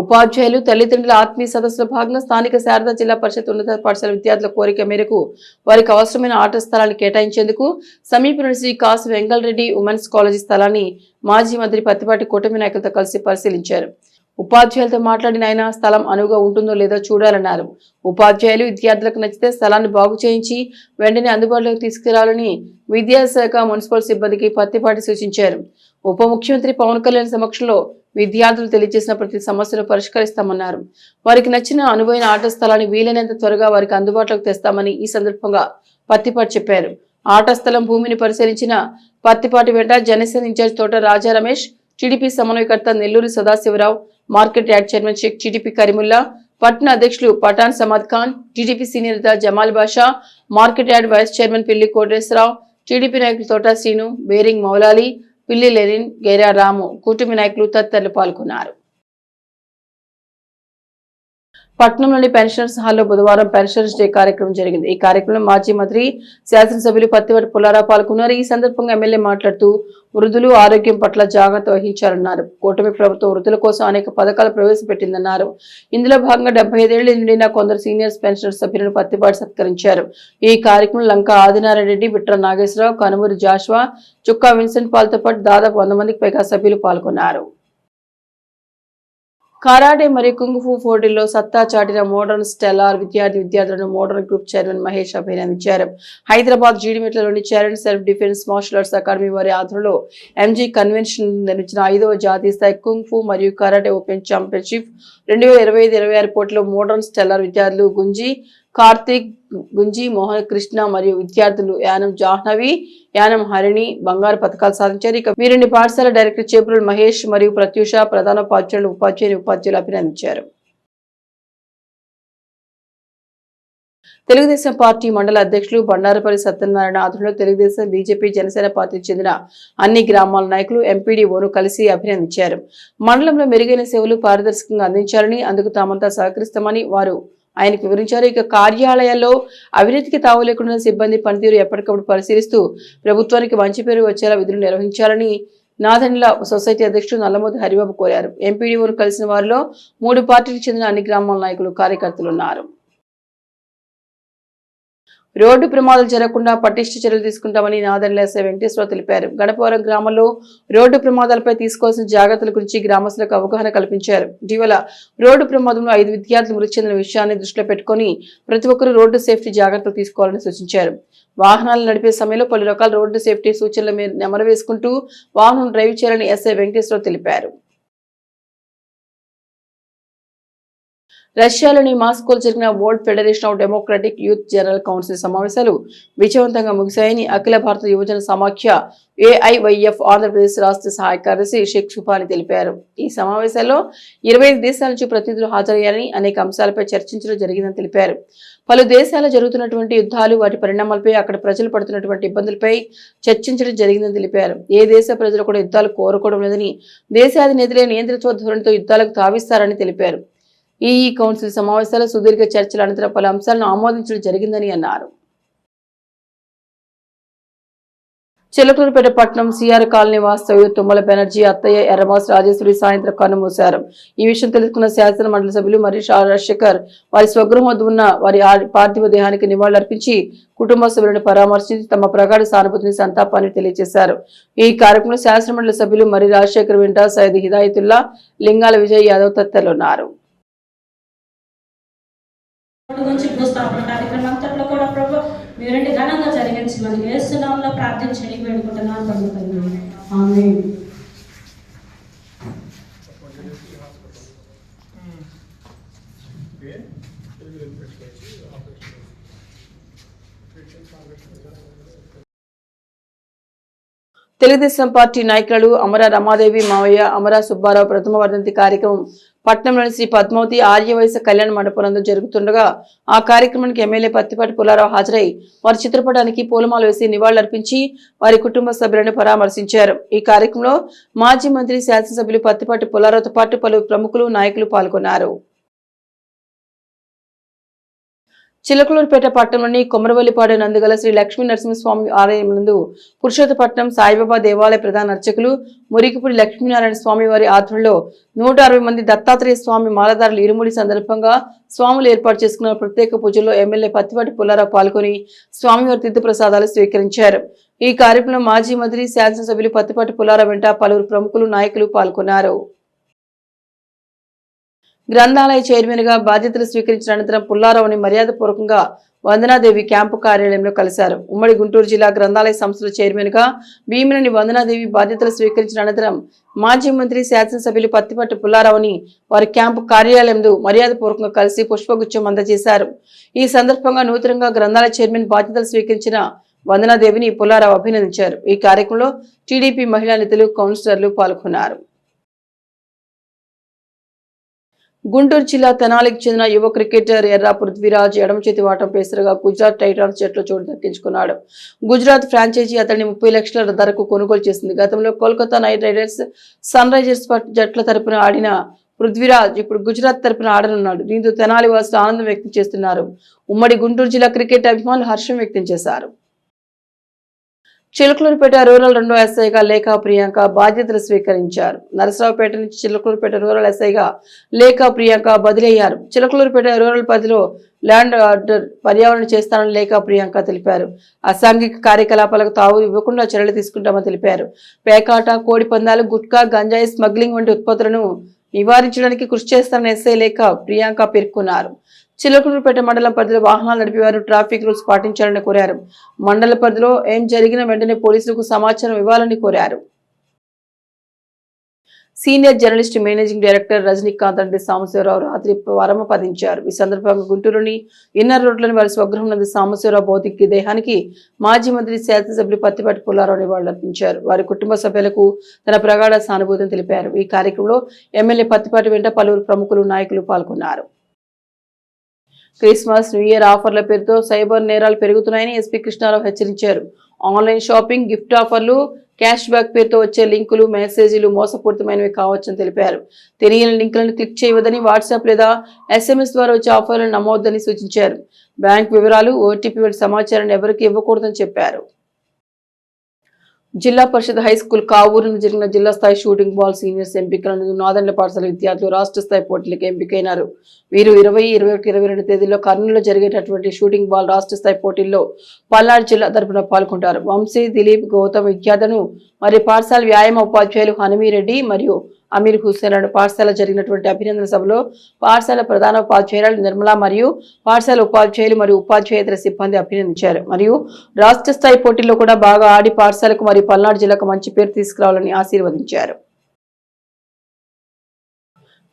ఉపాధ్యాయులు తల్లిదండ్రుల ఆత్మీయ సదస్సులో భాగంగా స్థానిక శారదా జిల్లా పరిషత్ ఉన్నత పాఠశాల విద్యార్థుల కోరిక మేరకు వారికి అవసరమైన ఆట స్థలాన్ని కేటాయించేందుకు సమీపంలోని శ్రీ కాసు వెంగళరెడ్డి ఉమెన్స్ కాలేజీ స్థలాన్ని మాజీ మంత్రి పత్తిపాటి కూటమి నాయకులతో కలిసి పరిశీలించారు. ఉపాధ్యాయులతో మాట్లాడిన ఆయన స్థలం అనువుగా ఉంటుందో లేదో చూడాలన్నారు. ఉపాధ్యాయులు విద్యార్థులకు నచ్చితే స్థలాన్ని బాగు చేయించి వెంటనే అందుబాటులోకి తీసుకురావాలని విద్యాశాఖ మున్సిపల్ సిబ్బందికి పత్తిపాటి సూచించారు. ఉప ముఖ్యమంత్రి పవన్ కళ్యాణ్ సమక్షంలో విద్యార్థులు తెలియజేసిన ప్రతి సమస్యను పరిష్కరిస్తామన్నారు. వారికి నచ్చిన అనువైన ఆట స్థలాన్ని వీలైనంత త్వరగా వారికి అందుబాటులోకి తెస్తామని ఈ సందర్భంగా పత్తిపాటి చెప్పారు. ఆట స్థలం భూమిని పరిశీలించిన పత్తిపాటి వెంట జనసేన ఇన్ఛార్జ్ తోట రాజా రమేష్, టీడీపీ సమన్వయకర్త Nellore Sadasivarao, market yard chairman Sheikh TDP Karimulla, పట్టణ అధ్యక్షులు పఠాన్ సమద్ ఖాన్, టీడీపీ సీనియర్ నేత Jamal Basha, market yard vice chairman Pilli Koteswararao, TDP నాయకులు తోట శ్రీను, బేరింగ్ మౌలాలి, పిల్లి లెనిన్, గేరా రాము, కూటమి నాయకులు తదితరులు పాల్గొన్నారు. పట్నంలోని పెన్షనర్స్ హాల్లో బుధవారం పెన్షనర్స్ డే కార్యక్రమం జరిగింది. ఈ కార్యక్రమంలో మాజీ మంత్రి శాసనసభ్యులు పత్తిపాటి పుల్లారావు పాల్గొన్నారు. ఈ సందర్భంగా ఎమ్మెల్యే మాట్లాడుతూ వృద్ధులు ఆరోగ్యం పట్ల జాగ్రత్త వహించాలన్నారు. కూటమి ప్రభుత్వం వృద్ధుల కోసం అనేక పథకాలు ప్రవేశపెట్టిందన్నారు. ఇందులో భాగంగా 75 ఏళ్లు నిండిన కొందరు సీనియర్స్ పెన్షనర్ సభ్యులను పత్తిపాటి సత్కరించారు. ఈ కార్యక్రమంలో లంకా ఆదినారాయణ రెడ్డి, బిట్ర నాగేశ్వరరావు, కనుమూరి జాషువా, చుక్కా విన్సెంట్ పాల్తో పాటు దాదాపు 100 మందికి పైగా సభ్యులు పాల్గొన్నారు. కరాటే మరియు కుంగ్ఫు పోటీల్లో సత్తా చాటిన మోడర్న్ స్టెల్లార్ విద్యార్థులను మోడర్న్ గ్రూప్ చైర్మన్ మహేష్ అభినందించారు. హైదరాబాద్ జీడిమెట్లలోని chairman self defence martial arts academy వారి ఆధ్వర్యంలో ఎంజీ కన్వెన్షన్ నిర్మించిన 5వ జాతీయ స్థాయి కుంగ్ఫు మరియు కరాటే ఓపెన్ ఛాంపియన్షిప్ 2025-26 పోటీలో మోడర్న్ స్టెల్లార్ విద్యార్థులు గుంజీ కార్తిక్, గుంజీ మోహన్ కృష్ణ మరియు విద్యార్థులు యానం జాహ్నవి, యానం హరిణి బంగారు పథకాలు సాధించారు. ఇక వీరిని పాఠశాల డైరెక్టర్ చేపురుల్ మహేష్ మరియు ప్రత్యూష, ప్రధానోపాధ్యాయులు, ఉపాధ్యాయులు అభినందించారు. తెలుగుదేశం పార్టీ మండల అధ్యక్షులు బండారపల్లి సత్యనారాయణ ఆధ్వర్యంలో తెలుగుదేశం, బీజేపీ, జనసేన పార్టీకి చెందిన అన్ని గ్రామాల నాయకులు ఎంపీడీఓను కలిసి అభినందించారు. మండలంలో మెరుగైన సేవలు పారదర్శకంగా అందించాలని, అందుకు తామంతా సహకరిస్తామని వారు ఆయనకు వివరించారు. ఇక కార్యాలయాల్లో అవినీతికి తావు లేకుండా సిబ్బంది పనితీరు ఎప్పటికప్పుడు పరిశీలిస్తూ ప్రభుత్వానికి మంచి పేరు వచ్చేలా విధులు నిర్వహించాలని నాథండ్ల సొసైటీ అధ్యక్షుడు నల్లమోది హరిబాబు కోరారు. ఎంపీడీఓను కలిసిన వారిలో 3 పార్టీలకు చెందిన అన్ని గ్రామాల నాయకులు, కార్యకర్తలు ఉన్నారు. రోడ్డు ప్రమాదాలు జరగకుండా పటిష్ట చర్యలు తీసుకుంటామని నాదెండ్ల ఎస్ఐ వెంకటేశ్వరరావు తెలిపారు. గణపవరం గ్రామంలో రోడ్డు ప్రమాదాలపై తీసుకోవాల్సిన జాగ్రత్తల గురించి గ్రామస్తులకు అవగాహన కల్పించారు. ఇటీవల రోడ్డు ప్రమాదంలో 5 విద్యార్థులు మృతి చెందిన విషయాన్ని దృష్టిలో పెట్టుకుని ప్రతి ఒక్కరూ రోడ్డు సేఫ్టీ జాగ్రత్తలు తీసుకోవాలని సూచించారు. వాహనాలు నడిపే సమయంలో పలు రకాల రోడ్డు సేఫ్టీ సూచనల మీద నెమరు వేసుకుంటూ వాహనం డ్రైవ్ చేయాలని ఎస్ఐ వెంకటేశ్వరరావు తెలిపారు. రష్యాలోని మాస్కోలో జరిగిన world federation of democratic youth general council సమావేశాలు విజయవంతంగా ముగిశాయని అఖిల భారత యువజన సమాఖ్య AIYF ఆంధ్రప్రదేశ్ రాష్ట్ర సహాయ కార్యదర్శి షేక్ సుఫాని తెలిపారు. ఈ సమావేశాల్లో 25 దేశాల నుంచి ప్రతినిధులు హాజరయ్యారని అనేక అంశాలపై చర్చించడం జరిగిందని తెలిపారు. పలు దేశాల్లో జరుగుతున్నటువంటి యుద్ధాలు, వాటి పరిణామాలపై, అక్కడ ప్రజలు పడుతున్నటువంటి ఇబ్బందులపై చర్చించడం జరిగిందని తెలిపారు. ఏ దేశ ప్రజలు కూడా యుద్ధాలు కోరుకోవడం లేదని, దేశాధినేతలే నియంత్రిత ధోరణితో యుద్ధాలకు తావిస్తారని తెలిపారు. ఈ కౌన్సిల్ సమావేశాల సుదీర్ఘ చర్చల అనంతరం పలు అంశాలను ఆమోదించడం జరిగిందని అన్నారు. చిలకలూరుపేట పట్టణం సిఆర్ కాలనీ వాస్తవ్యులు తుమ్మల బెనర్జీ అత్తయ్య ఎర్రమాస్ రాజేశ్వరి సాయంత్రం కన్నుమూశారు. ఈ విషయం తెలుసుకున్న శాసన మండలి సభ్యులు మరియు రాజశేఖర్ వారి స్వగృహం వద్ద ఉన్న వారి పార్థివ దేహానికి నివాళులర్పించి కుటుంబ సభ్యులను పరామర్శించి తమ ప్రగాఢ సానుభూతిని, సంతాపాన్ని తెలియజేశారు. ఈ కార్యక్రమంలో శాసన మండలి సభ్యులు మరి రాజశేఖర్ వెంట సయ్యద్ హిదాయతుల్లా, లింగాల విజయ్ యాదవ్ తదితరులు ఉన్నారు.
భూస్థాపన కార్యక్రమం అంతట్లో కూడా ప్రభు మీరంటే ఘనంగా జరిగించమని యేసు నామములో ప్రార్థించండి వేడుకుంటున్నాను తండ్రి. ఆమేన్.
తెలుగుదేశం పార్టీ నాయకులు అమర రమాదేవి మావయ్య, అమర సుబ్బారావు ప్రథమ వర్ధంతి కార్యక్రమం పట్నంలోని శ్రీ పద్మావతి ఆర్యవైశ్య కళ్యాణ మండపంలో జరుగుతుండగా ఆ కార్యక్రమానికి ఎమ్మెల్యే పత్తిపాటి పుల్లారావు హాజరై వారి చిత్రపటానికి పూలమాల వేసి నివాళులర్పించి వారి కుటుంబ సభ్యులను పరామర్శించారు. ఈ కార్యక్రమంలో మాజీ మంత్రి, శాసనసభ్యులు పత్తిపాటి పుల్లారావుతో పాటు పలువురు ప్రముఖులు, నాయకులు పాల్గొన్నారు. చిలకలూరుపేట పట్టణంలోని కొమరవల్లిపాడు నందుగల శ్రీ లక్ష్మీ నరసింహస్వామి ఆలయం నందు పురుషోత్తపట్నం సాయిబాబా దేవాలయ ప్రధాన అర్చకులు మురికిపూడి లక్ష్మీనారాయణ స్వామి వారి ఆధ్వర్యంలో 160 మంది దత్తాత్రేయ స్వామి మాలధారులు ఇరుముడి సందర్భంగా స్వాములు ఏర్పాటు చేసుకున్న ప్రత్యేక పూజల్లో ఎమ్మెల్యే పత్తిపాటి పుల్లారావు పాల్గొని స్వామివారి తీర్థ ప్రసాదాలు స్వీకరించారు. ఈ కార్యక్రమంలో మాజీ మంత్రి, శాసనసభ్యులు పత్తిపాటి పుల్లారావు వెంట పలువురు ప్రముఖులు, నాయకులు పాల్గొన్నారు. గ్రంథాలయ చైర్మన్ గా బాధ్యతలు స్వీకరించిన అనంతరం పుల్లారావుని మర్యాదపూర్వకంగా వందనాదేవి క్యాంపు కార్యాలయంలో కలిశారు. ఉమ్మడి గుంటూరు జిల్లా గ్రంథాలయ సంస్థల చైర్మన్ గా భీమినేని వందనాదేవి బాధ్యతలు స్వీకరించిన అనంతరం మాజీ మంత్రి, శాసనసభ్యులు పత్తిపాటి పుల్లారావుని వారి క్యాంపు కార్యాలయంలో మర్యాదపూర్వకంగా కలిసి పుష్పగుచ్చం అందజేశారు. ఈ సందర్భంగా నూతనంగా గ్రంథాలయ చైర్మన్ బాధ్యతలు స్వీకరించిన వందనాదేవిని పుల్లారావు అభినందించారు. ఈ కార్యక్రమంలో టీడీపీ మహిళా నేతలు, కౌన్సిలర్లు పాల్గొన్నారు. గుంటూరు జిల్లా తెనాలికి చెందిన యువ క్రికెటర్ ఎర్రా పృథ్వీరాజ్ ఎడమ చేతి వాటం పేసరుగా గుజరాత్ టైటాన్స్ జట్లో చోటు దక్కించుకున్నాడు. గుజరాత్ ఫ్రాంచైజీ అతన్ని 30 లక్షల ధరకు కొనుగోలు చేసింది. గతంలో Kolkata Knight Riders, Sunrisers జట్ల తరపున ఆడిన పృథ్వీరాజ్ ఇప్పుడు గుజరాత్ తరపున ఆడనున్నాడు. దీంతో తెనాలి వాసులు ఆనందం వ్యక్తం చేస్తున్నారు. ఉమ్మడి గుంటూరు జిల్లా క్రికెట్ అభిమానులు హర్షం వ్యక్తం చేశారు. చిలకలూరుపేట రూరల్ 2వ ఎస్ఐగా లేఖా ప్రియాంక బాధ్యతలు స్వీకరించారు. నరసరావుపేట నుంచి చిలకలూరుపేట రూరల్ ఎస్ఐగా లేఖా ప్రియాంక బదిలీ అయ్యారు. చిలకలూరుపేట రూరల్ పరిధిలో ల్యాండ్ ఆర్డర్ పర్యావరణ చేస్తానని లేఖా ప్రియాంక తెలిపారు. అసాంఘిక కార్యకలాపాలకు తావు ఇవ్వకుండా చర్యలు తీసుకుంటామని తెలిపారు. పేకాట, కోడి పందాలు, గుట్కా, గంజాయి స్మగ్లింగ్ వంటి ఉత్పత్తులను నివారించడానికి కృషి చేస్తానని ఎస్ఐ లేఖా ప్రియాంక పేర్కొన్నారు. చిలకలూరుపేట మండలం పరిధిలో వాహనాలు నడిపేవారు ట్రాఫిక్ రూల్స్ పాటించాలని కోరారు. మండల పరిధిలో ఏం జరిగినా వెంటనే పోలీసులకు సమాచారం ఇవ్వాలని కోరారు. Senior journalist, managing director Rajinikanth Reddy Sambasivarao రాత్రి పరమపదించారు. ఈ సందర్భంగా గుంటూరులోని ఇన్నర్ రోడ్లోని వారి స్వగృహం నందు సాంబశివరావు భౌతిక దేహానికి మాజీ మంత్రి, శాసనసభ్యులు పత్తిపాటి పుల్లారావు నివాళులర్పించారు. వారి కుటుంబ సభ్యులకు తన ప్రగాఢ సానుభూతిని తెలిపారు. ఈ కార్యక్రమంలో ఎమ్మెల్యే పత్తిపాటి వెంట పలువురు ప్రముఖులు, నాయకులు పాల్గొన్నారు. క్రిస్మస్, న్యూ ఇయర్ ఆఫర్ల పేరుతో సైబర్ నేరాలు పెరుగుతున్నాయని ఎస్పీ కృష్ణారావు హెచ్చరించారు. ఆన్లైన్ షాపింగ్, గిఫ్ట్ ఆఫర్లు, క్యాష్ బ్యాక్ పేరుతో వచ్చే లింకులు, మెసేజీలు మోసపూరితమైనవి కావచ్చని తెలిపారు. తెలియని లింకులను క్లిక్ చేయవద్దని, వాట్సాప్ లేదా SMS ద్వారా వచ్చే ఆఫర్లను నమ్మవద్దని సూచించారు. బ్యాంక్ వివరాలు, OTP వంటి సమాచారాన్ని ఎవరికి ఇవ్వకూడదని చెప్పారు. జిల్లా పరిషత్ హై స్కూల్ కావూరును జరిగిన జిల్లా స్థాయి షూటింగ్ బాల్ సీనియర్స్ ఎంపికలను నాదెండ్ల పాఠశాల విద్యార్థులు రాష్ట్ర స్థాయి పోటీలకు ఎంపికైనారు. వీరు 20, 21, 22 తేదీల్లో కర్నూలులో జరిగేటటువంటి షూటింగ్ బాల్ రాష్ట్ర స్థాయి పోటీల్లో పల్నాడు జిల్లా తరపున పాల్గొంటారు. వంశీ, దిలీప్, గౌతమ్ విద్యార్థులను మరియు పాఠశాల వ్యాయామ ఉపాధ్యాయులు హనుమీరెడ్డి మరియు అమీర్ హుస్సేన్ పాఠశాల జరిగినటువంటి అభినందన సభలో పాఠశాల ప్రధాన ఉపాధ్యాయురాలు నిర్మల మరియు పాఠశాల ఉపాధ్యాయులు మరియు ఉపాధ్యాయేతర సిబ్బంది అభినందించారు. మరియు రాష్ట్ర స్థాయి పోటీల్లో కూడా బాగా ఆడి పాఠశాలకు మరియు పల్నాడు జిల్లాకు మంచి పేరు తీసుకురావాలని ఆశీర్వదించారు.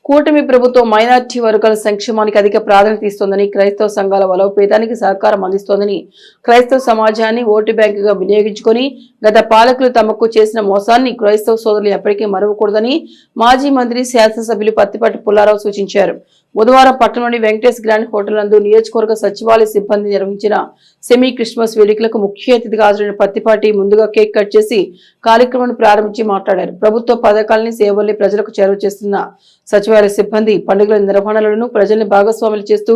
కూటమి ప్రభుత్వం మైనార్టీ వర్గాల సంక్షేమానికి అధిక ప్రాధాన్యత ఇస్తోందని, క్రైస్తవ సంఘాల బలోపేతానికి సహకారం అందిస్తోందని, క్రైస్తవ సమాజాన్ని ఓటు బ్యాంకుగా వినియోగించుకొని గత పాలకులు తమకు చేసిన మోసాన్ని క్రైస్తవ సోదరులు ఎప్పటికీ మరవకూడదని మాజీ మంత్రి శాసనసభ్యులు పత్తిపాటి పుల్లారావు సూచించారు. బుధవారం పట్టణంలోని వెంకటేష్ గ్రాండ్ హోటల్ నందు నియోజకవర్గ సచివాలయ సిబ్బంది నిర్వహించిన సెమీ క్రిస్మస్ వేడుకలకు ముఖ్య అతిథిగా హాజరైన పత్తిపాటి ముందుగా కేక్ కట్ చేసి కార్యక్రమాన్ని ప్రారంభించి మాట్లాడారు. ప్రభుత్వ పథకాలని సేవల్ని ప్రజలకు చేరువ చేస్తున్న సచివాలయ సిబ్బంది పండుగల నిర్వహణలను ప్రజల్ని భాగస్వాములు చేస్తూ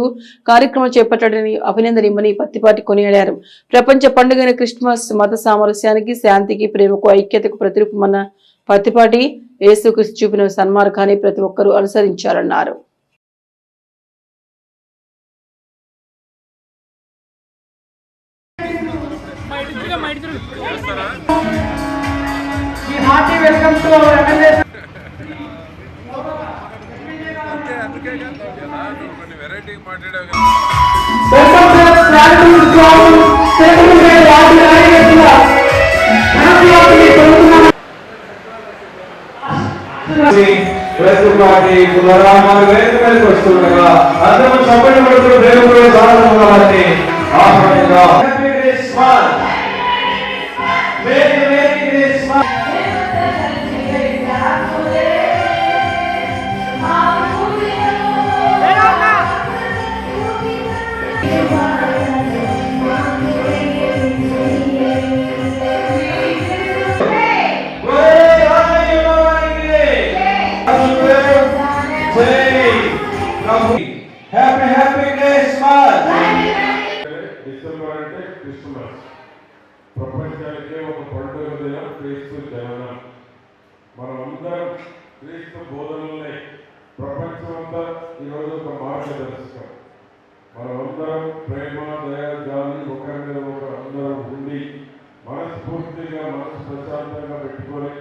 కార్యక్రమం చేపట్టడాన్ని అభినందనీయమని పత్తిపాటి కొనియాడారు. ప్రపంచ పండుగైన క్రిస్మస్ మత సామరస్యానికి, శాంతికి, ప్రేమకు, ఐక్యతకు ప్రతిరూపమన్న పత్తిపాటి యేసుక్రీస్తు చూపిన సన్మార్గాన్ని ప్రతి ఒక్కరూ అనుసరించారన్నారు.
డిసెంబర్ అంటే క్రిస్మస్, ప్రపంచానికే ఒక పండుగ దినం క్రీస్తు జననం. మనమందరం క్రీస్తు బోధనల్ని ప్రపంచమంతా ఈరోజు ఒక మార్గదర్శకం. మనమందరం ప్రేమ, దయ, జాలి ఒకరి మీద ఒకరు అందరం ఉండి మనస్ఫూర్తిగా మనసు ప్రశాంతంగా పెట్టుకొని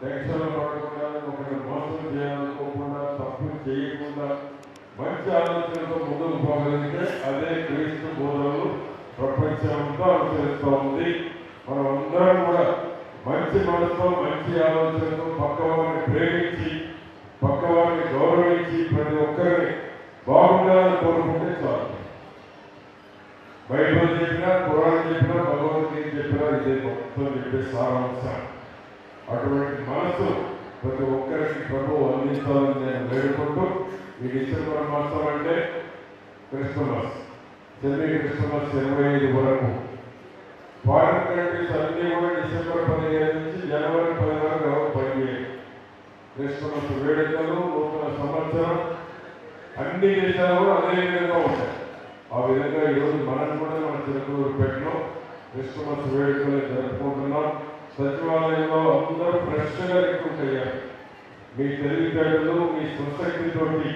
టెన్షన్ పడకుండా, ఒకరిని మోసం చేయాలనుకోకుండా, తప్పు చేయకుండా మంచి ఆలోచనతో ముందుకు పోగలిగితే అదే క్రీస్తు బోధనలు ప్రపంచంతో అనుసరిస్తూ ఉంది. మనం అందరం కూడా మంచి మనసుతో, మంచి ఆలోచనతో పక్కవారిని ప్రేమించి, పక్కవారిని గౌరవించి, ప్రతి ఒక్కరిని బాగుండాలని కోరుకుంటే చాలు. బైబిల్ చెప్పినా, ఖురాన్ చెప్పినా, భగవద్గీత చెప్పినా ఇదే మొత్తం చెప్పే సారాంశం. అటువంటి మనసు ప్రతి ఒక్కరికి ప్రభువు అందించాలని నేను వేడుకుంటూ, ఈ డిసెంబర్ మాసం అంటే క్రిస్మస్, సెమీ క్రిస్మస్ 25 వరకు ఫారిన్ కంట్రీస్ అన్నీ కూడా డిసెంబర్ 15 నుంచి జనవరి 10 వరకు పనిచేయాలి. క్రిస్మస్ వేడుకలు, నూతన సంవత్సరం అన్ని దేశాలు అదే విధంగా ఉంటాయి. ఆ విధంగా ఈరోజు మనం కూడా మన తిరుపతిలో క్రిస్మస్ వేడుకలు జరుపుకుంటున్నాం. సచివాలయంలో అందరూ ఫ్రెష్గా రిక్రూట్ అయ్యారు. మీ తెలివితేటలు, మీ సొసైటీతోటి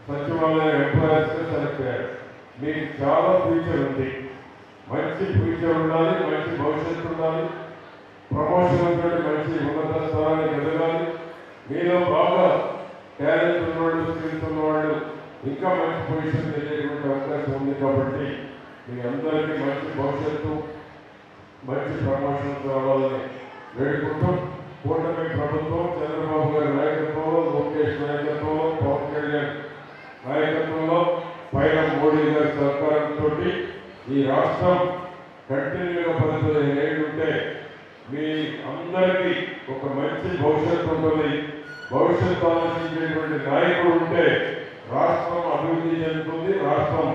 సచివాలయ ఎంప్లాయీస్గా సెలెక్ట్ అయ్యారు. మీకు చాలా ఫ్యూచర్ ఉంది. మంచి ఫ్యూచర్ ఉండాలి, మంచి భవిష్యత్తు ఉండాలి, ప్రమోషన్ ఉండాలి, మంచి ఉన్నత స్థానానికి ఎదగాలి. మీలో బాగా టాలెంట్ ఉన్నవాళ్ళు, స్కిల్స్ ఉన్నవాళ్ళు ఇంకా మంచి పొజిషన్ తెలియటువంటి అవకాశం ఉంది. కాబట్టి మీ అందరికీ మంచి భవిష్యత్తు, మంచి ప్రమోషన్స్ రావాలని వేడుకుంటూ, కూటమి ప్రభుత్వం చంద్రబాబు గారి నాయకత్వంలో, లోకేష్ నాయకత్వంలో, పవన్ కళ్యాణ్ నాయకత్వంలో, పైన మోడీ గారి సహకారంతో ఈ రాష్ట్రం కంటిన్యూగా 15 ఏళ్ళు ఉంటే మీ అందరికీ ఒక మంచి భవిష్యత్తు ఉంటుంది. భవిష్యత్తు ఆలోచించేటువంటి నాయకుడు ఉంటే రాష్ట్రం అభివృద్ధి చెందుతుంది. రాష్ట్రం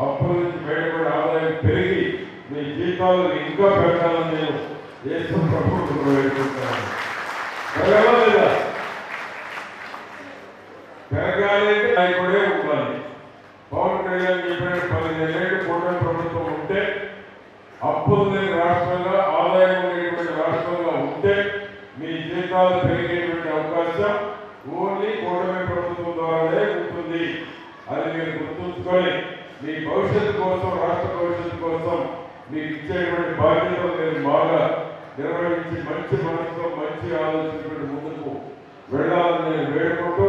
అప్పుల నుంచి బయటపడే ఆదాయం పెరిగి మీ జీతాలు ఇంకా పెరగాలని నేను దేశ ప్రభుత్వం వేడుకుంటున్నాను. పెరగాలి అంటే నాయకుడే ఉండాలి. పవన్ కళ్యాణ్ చెప్పిన 15 ఏళ్ళు కూటమి ప్రభుత్వం ఉంటే అప్పులు లేని రాష్ట్రంగా ఆదాయం జీతాలు పెరిగేటువంటి అవకాశం ఓన్లీ కూటమి ప్రభుత్వం ద్వారానే ఉంటుంది. అది మీరు గుర్తుంచుకొని మీ భవిష్యత్తు కోసం, రాష్ట్ర భవిష్యత్తు కోసం మీకు ఇచ్చేటువంటి బాధ్యతలు మీరు బాగా నిర్వహించి మంచి మనసుతో మంచి ఆలోచనతో ముందుకు వెళ్ళాలని నేను వేడుకుంటూ,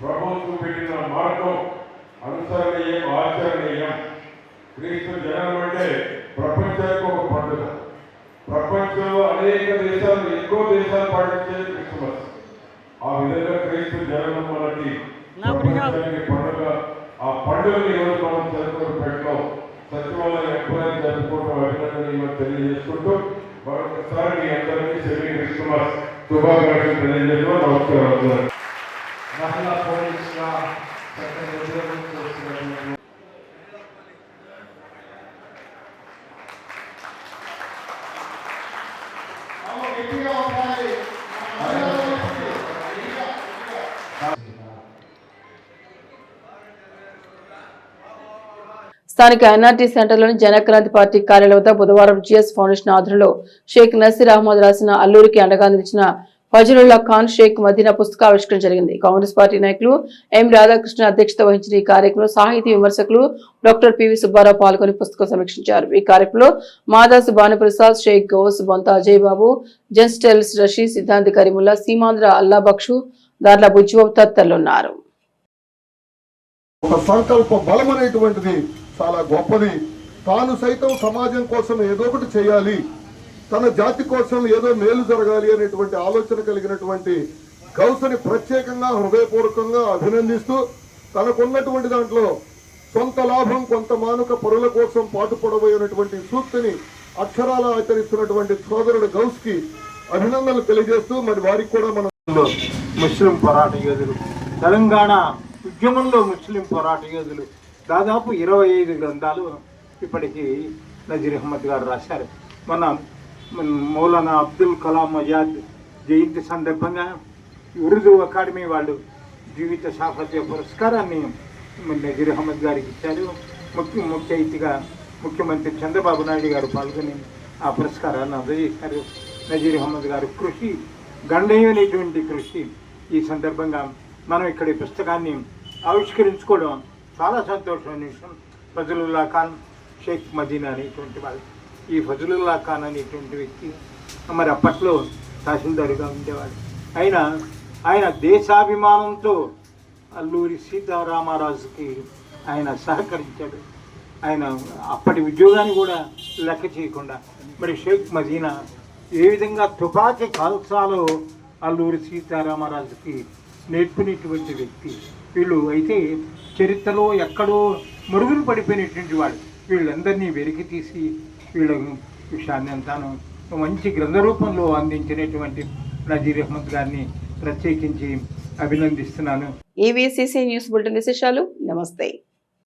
ప్రభుత్వం పెట్టిన మార్గం అనుసరణీయం, ఆచరణీయం. క్రీస్తు జననం అంటే ప్రపంచానికి ఒక పండుగ. ప్రపంచంలో అనేక దేశాలు, ఎక్కువ దేశాలు పాటించేది క్రిస్మస్. ఆ విధంగా క్రీస్తు జననం మనకి ప్రపంచానికి పండుగ. ఆ పండుగని ఈరోజు మనం జరుపుకోవడంలో సచివాలయం ఎప్పుడైనా జరుపుకోవడం అభినందనీయం తెలియజేసుకుంటూ మరొకసారి మీ అందరికీ సెమీ క్రిస్మస్ శుభాకాంక్షలు తెలియజేస్తూ నమస్కారం.
మహిళా పోలీసుగా చక్కని ఉద్యోగం చేస్తున్నారు.
స్థానిక ఎన్ఆర్టీ సెంటర్లోని జనక్రాంతి పార్టీ కార్యాలయం వద్ద బుధవారం జిఎస్ ఫౌండేషన్ ఆధ్వర్యంలో షేక్ నసీర్ అహ్మద్ రాసిన అల్లూరికి అండగా నిలిచిన ఫజలుల్లా ఖాన్ షేక్ మదీనా పుస్తకావిష్కరణ జరిగింది. కాంగ్రెస్ పార్టీ నాయకులు ఎం రాధాకృష్ణ అధ్యక్షత వహించిన ఈ కార్యక్రమంలో సాహితీ విమర్శకులు డాక్టర్ పివి సుబ్బారావు పాల్గొని పుస్తకం సమీక్షించారు. ఈ కార్యక్రమంలో మాదాసు భానుప్రసాద్, షేక్ గౌస్, బొంత అజయ్ బాబు, జెన్స్టెల్స్ రషీ, సిద్ధాంతి కరీముల్లా, సీమాంధ్ర అల్లా బక్షు, దార్ల బుజ్జిబాబు తదితరులు ఉన్నారు.
ఒక సంకల్ప బలం అనేటువంటిది చాలా గొప్పది. తాను సైతం సమాజం కోసం ఏదో ఒకటి చేయాలి, తన జాతి కోసం ఏదో మేలు జరగాలి అనేటువంటి ఆలోచన కలిగినటువంటి గౌసుని ప్రత్యేకంగా హృదయపూర్వకంగా అభినందిస్తూ, తనకున్నటువంటి దాంట్లో సొంత లాభం కొంత మానుక పరుల కోసం పాటుపడబోయేటువంటి సూక్తిని అక్షరాల ఆచరిస్తున్నటువంటి సోదరుడు గౌస్ కి అభినందనలు తెలియజేస్తూ, మరి వారికి కూడా మనం
ముస్లిం పోరాట యోధులు, తెలంగాణ ఉద్యమంలో ముస్లిం పోరాట యోధులు దాదాపు 25 గ్రంథాలు ఇప్పటికీ నజీర్ అహ్మద్ గారు రాశారు. మన మౌలానా అబ్దుల్ కలాం ఆజాద్ జయంతి సందర్భంగా ఉర్దూ అకాడమీ వాళ్ళు జీవిత సాఫల్య పురస్కారాన్ని నజీర్ అహ్మద్ గారికి ఇచ్చారు. ముఖ్య అతిథిగా ముఖ్యమంత్రి చంద్రబాబు నాయుడు గారు పాల్గొని ఆ పురస్కారాన్ని అందజేశారు. నజీర్ అహ్మద్ గారు కృషి, గణనీయమైనటువంటి కృషి. ఈ సందర్భంగా మనం ఇక్కడ ఈ పుస్తకాన్ని ఆవిష్కరించుకోవడం చాలా సంతోషమైన విషయం. ఫజలుల్లా ఖాన్ షేక్ మదీనా అనేటువంటి వాళ్ళు, ఈ ఫజలుల్లా ఖాన్ అనేటువంటి వ్యక్తి మరి అప్పట్లో తహసీల్దారుగా ఉండేవాడు. ఆయన దేశాభిమానంతో అల్లూరి సీతారామరాజుకి ఆయన సహకరించాడు. ఆయన అప్పటి ఉద్యోగాన్ని కూడా లెక్క చేయకుండా మరి షేక్ మదీనా ఏ విధంగా తుపాకీ కాల్చాలో అల్లూరి సీతారామరాజుకి నేర్పినటువంటి వ్యక్తి. వీళ్ళు అయితే చరిత్రలో ఎక్కడో మరుగున పడిపోయినటువంటి వాళ్ళు. వీళ్ళందరినీ వెలికి తీసి వీళ్ళ విషయాన్ని అంతాను మంచి గ్రంథ రూపంలో అందించినటువంటి నజీర్ అహ్మద్ గారిని ప్రత్యేకించి అభినందిస్తున్నాను.
ఈవీసీసీ న్యూస్ బులెటిన్ విశేషాలు. నమస్తే.